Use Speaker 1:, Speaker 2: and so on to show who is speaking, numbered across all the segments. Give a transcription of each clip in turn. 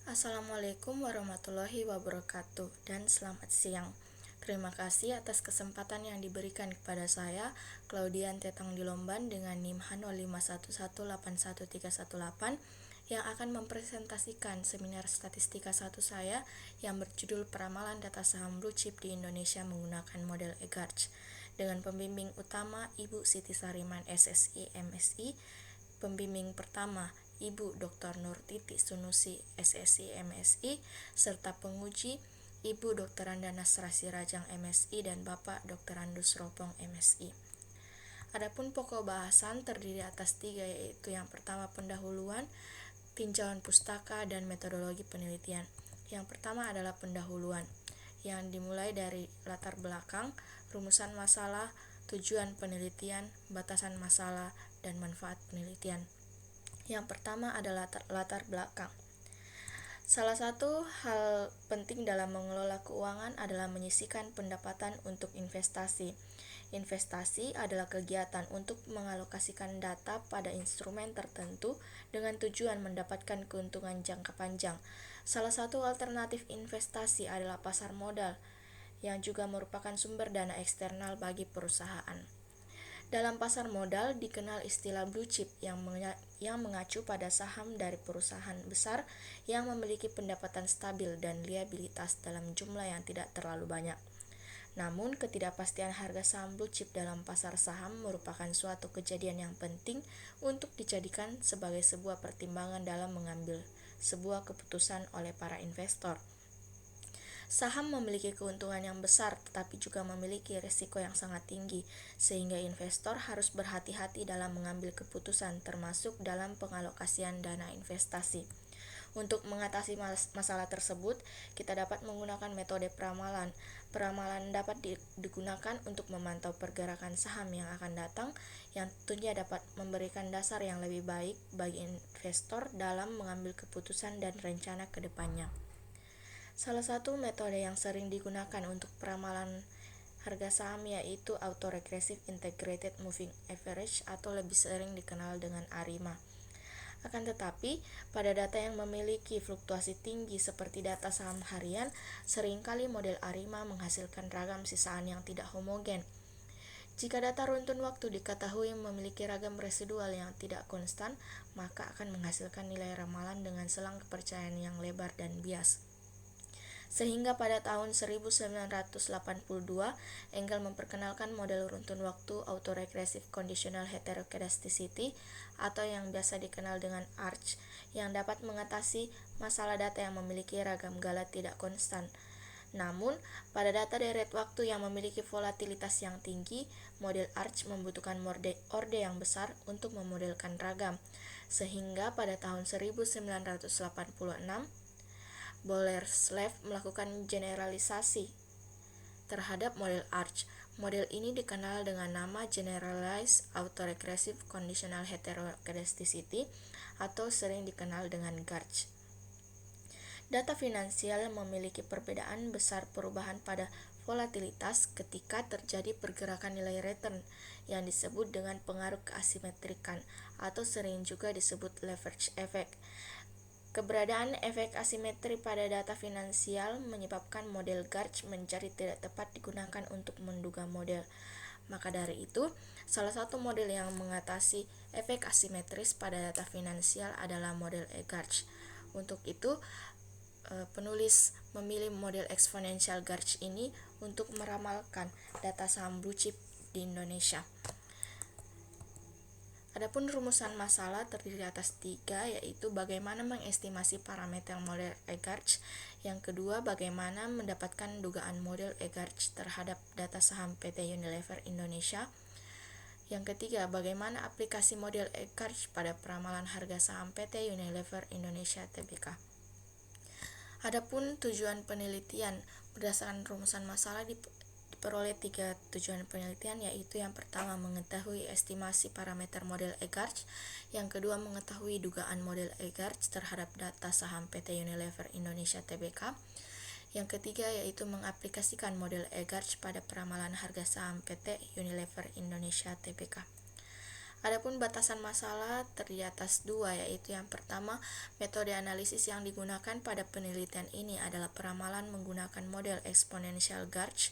Speaker 1: Assalamualaikum warahmatullahi wabarakatuh dan selamat siang. Terima kasih atas kesempatan yang diberikan kepada saya, Claudian Tetang Dilomban dengan NIM H0511811318 yang akan mempresentasikan seminar statistika 1 saya yang berjudul Peramalan Data Saham Blue Chip di Indonesia menggunakan model EGARCH dengan pembimbing utama Ibu Siti Sariman SSI MSI, pembimbing pertama Ibu Dr. Nurtiti Sunusi SSI MSI, serta penguji Ibu Dr. Andana Nasrasi Rajang MSI dan Bapak Dr. Andus Ropong MSI. Adapun pokok bahasan terdiri atas 3, yaitu yang pertama pendahuluan, tinjauan pustaka, dan metodologi penelitian. Yang pertama adalah pendahuluan, yang dimulai dari latar belakang, rumusan masalah, tujuan penelitian, batasan masalah, dan manfaat penelitian. Yang pertama adalah latar belakang. Salah satu hal penting dalam mengelola keuangan adalah menyisihkan pendapatan untuk investasi. Investasi adalah kegiatan untuk mengalokasikan data pada instrumen tertentu dengan tujuan mendapatkan keuntungan jangka panjang. Salah satu alternatif investasi adalah pasar modal, yang juga merupakan sumber dana eksternal bagi perusahaan. Dalam pasar modal dikenal istilah blue chip yang mengacu pada saham dari perusahaan besar yang memiliki pendapatan stabil dan liabilitas dalam jumlah yang tidak terlalu banyak. Namun, ketidakpastian harga saham blue chip dalam pasar saham merupakan suatu kejadian yang penting untuk dijadikan sebagai sebuah pertimbangan dalam mengambil sebuah keputusan oleh para investor. Saham memiliki keuntungan yang besar tetapi juga memiliki risiko yang sangat tinggi, sehingga investor harus berhati-hati dalam mengambil keputusan termasuk dalam pengalokasian dana investasi. Untuk mengatasi masalah tersebut, kita dapat menggunakan metode peramalan. Peramalan dapat digunakan untuk memantau pergerakan saham yang akan datang, yang tentunya dapat memberikan dasar yang lebih baik bagi investor dalam mengambil keputusan dan rencana ke depannya. Salah satu metode yang sering digunakan untuk peramalan harga saham yaitu Autoregressive Integrated Moving Average atau lebih sering dikenal dengan ARIMA. Akan tetapi, pada data yang memiliki fluktuasi tinggi seperti data saham harian, seringkali model ARIMA menghasilkan ragam sisaan yang tidak homogen. Jika data runtun waktu diketahui memiliki ragam residual yang tidak konstan, maka akan menghasilkan nilai ramalan dengan selang kepercayaan yang lebar dan bias. Sehingga pada tahun 1982, Engel memperkenalkan model runtun waktu Autoregressive Conditional Heteroscedasticity atau yang biasa dikenal dengan ARCH, yang dapat mengatasi masalah data yang memiliki ragam gala tidak konstan. Namun, pada data deret waktu yang memiliki volatilitas yang tinggi, model ARCH membutuhkan orde yang besar untuk memodelkan ragam. Sehingga pada tahun 1986, Boleslav melakukan generalisasi terhadap model ARCH. Model ini dikenal dengan nama Generalized Autoregressive Conditional Heteroscedasticity atau sering dikenal dengan GARCH. Data finansial memiliki perbedaan besar perubahan pada volatilitas ketika terjadi pergerakan nilai return yang disebut dengan pengaruh keasimetrikan atau sering juga disebut leverage effect. Keberadaan efek asimetri pada data finansial menyebabkan model GARCH menjadi tidak tepat digunakan untuk menduga model. Maka dari itu, salah satu model yang mengatasi efek asimetris pada data finansial adalah model EGARCH. Untuk itu, penulis memilih model eksponensial GARCH ini untuk meramalkan data saham blue chip di Indonesia. Adapun rumusan masalah terdiri atas 3, yaitu bagaimana mengestimasi parameter model EGARCH. Yang kedua, bagaimana mendapatkan dugaan model EGARCH terhadap data saham PT Unilever Indonesia. Yang ketiga, bagaimana aplikasi model EGARCH pada peramalan harga saham PT Unilever Indonesia Tbk. Adapun tujuan penelitian berdasarkan rumusan masalah diperoleh 3 tujuan penelitian, yaitu yang pertama mengetahui estimasi parameter model EGARCH, yang kedua mengetahui dugaan model EGARCH terhadap data saham PT Unilever Indonesia Tbk, yang ketiga yaitu mengaplikasikan model EGARCH pada peramalan harga saham PT Unilever Indonesia Tbk. Adapun batasan masalah terdiri atas dua, yaitu yang pertama, metode analisis yang digunakan pada penelitian ini adalah peramalan menggunakan model exponential Garch.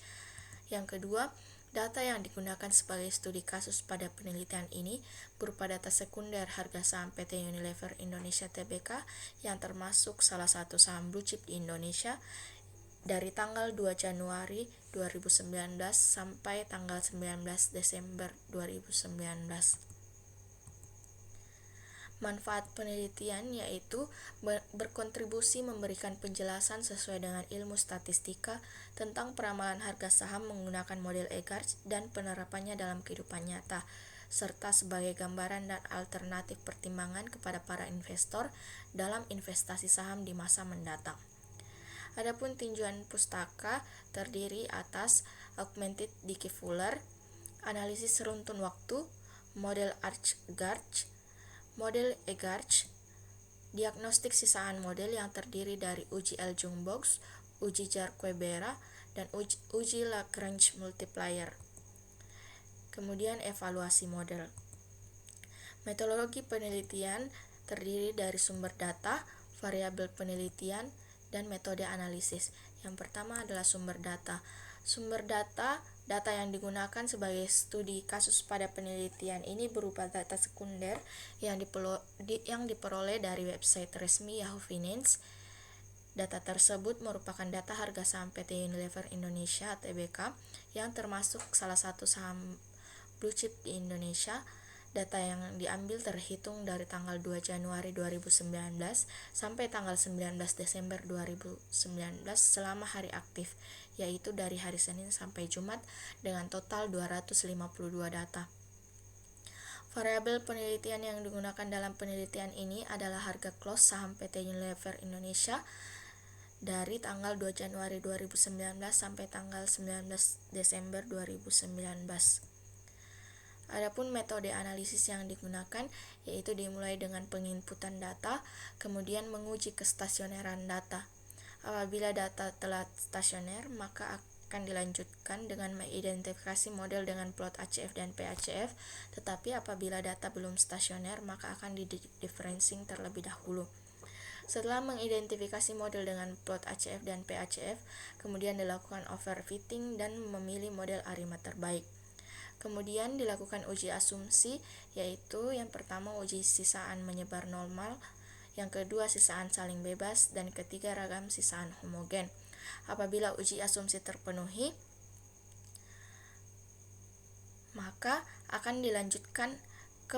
Speaker 1: Yang kedua, data yang digunakan sebagai studi kasus pada penelitian ini berupa data sekunder harga saham PT Unilever Indonesia Tbk yang termasuk salah satu saham blue chip di Indonesia dari tanggal 2 Januari 2019 sampai tanggal 19 Desember 2019. Manfaat penelitian yaitu berkontribusi memberikan penjelasan sesuai dengan ilmu statistika tentang peramalan harga saham menggunakan model Egarch dan penerapannya dalam kehidupan nyata, serta sebagai gambaran dan alternatif pertimbangan kepada para investor dalam investasi saham di masa mendatang. Adapun tinjauan pustaka terdiri atas Augmented Decay Fuller, analisis runtun waktu, model Arch-Garch, model Egarch, diagnostik sisaan model yang terdiri dari uji Ljung-Box, uji Jar-Quebera, dan uji Lagrange multiplier. Kemudian evaluasi model. Metodologi penelitian terdiri dari sumber data, variabel penelitian, dan metode analisis. Yang pertama adalah sumber data. Sumber data yang digunakan sebagai studi kasus pada penelitian ini berupa data sekunder yang diperoleh dari website resmi Yahoo Finance. Data tersebut merupakan data harga saham PT Unilever Indonesia Tbk yang termasuk salah satu saham blue chip di Indonesia. Data yang diambil terhitung dari tanggal 2 Januari 2019 sampai tanggal 19 Desember 2019 selama hari aktif, yaitu dari hari Senin sampai Jumat dengan total 252 data. Variabel penelitian yang digunakan dalam penelitian ini adalah harga close saham PT Unilever Indonesia dari tanggal 2 Januari 2019 sampai tanggal 19 Desember 2019. Adapun metode analisis yang digunakan yaitu dimulai dengan penginputan data, kemudian menguji kestasioneran data. Apabila data telah stasioner, maka akan dilanjutkan dengan mengidentifikasi model dengan plot ACF dan PACF, tetapi apabila data belum stasioner, maka akan di-differencing terlebih dahulu. Setelah mengidentifikasi model dengan plot ACF dan PACF, kemudian dilakukan overfitting dan memilih model ARIMA terbaik. Kemudian dilakukan uji asumsi, yaitu yang pertama uji sisaan menyebar normal, yang kedua sisaan saling bebas, dan ketiga ragam sisaan homogen. Apabila uji asumsi terpenuhi, maka akan dilanjutkan ke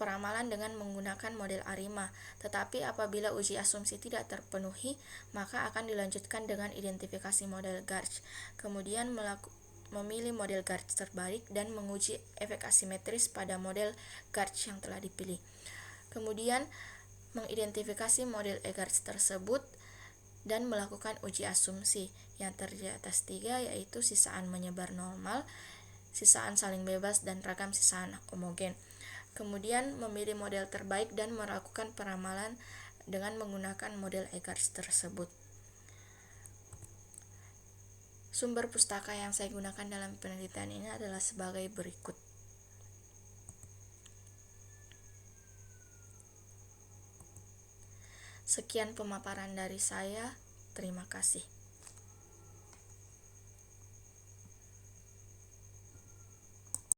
Speaker 1: peramalan dengan menggunakan model ARIMA. Tetapi apabila uji asumsi tidak terpenuhi, maka akan dilanjutkan dengan identifikasi model Garch. Kemudian memilih model Garch terbaik dan menguji efek asimetris pada model Garch yang telah dipilih. Kemudian mengidentifikasi model Egarch tersebut dan melakukan uji asumsi yang terdiri atas 3, yaitu sisaan menyebar normal, sisaan saling bebas, dan ragam sisaan homogen. Kemudian memilih model terbaik dan melakukan peramalan dengan menggunakan model Egarch tersebut. Sumber pustaka yang saya gunakan dalam penelitian ini adalah sebagai berikut. Sekian pemaparan dari saya. Terima kasih.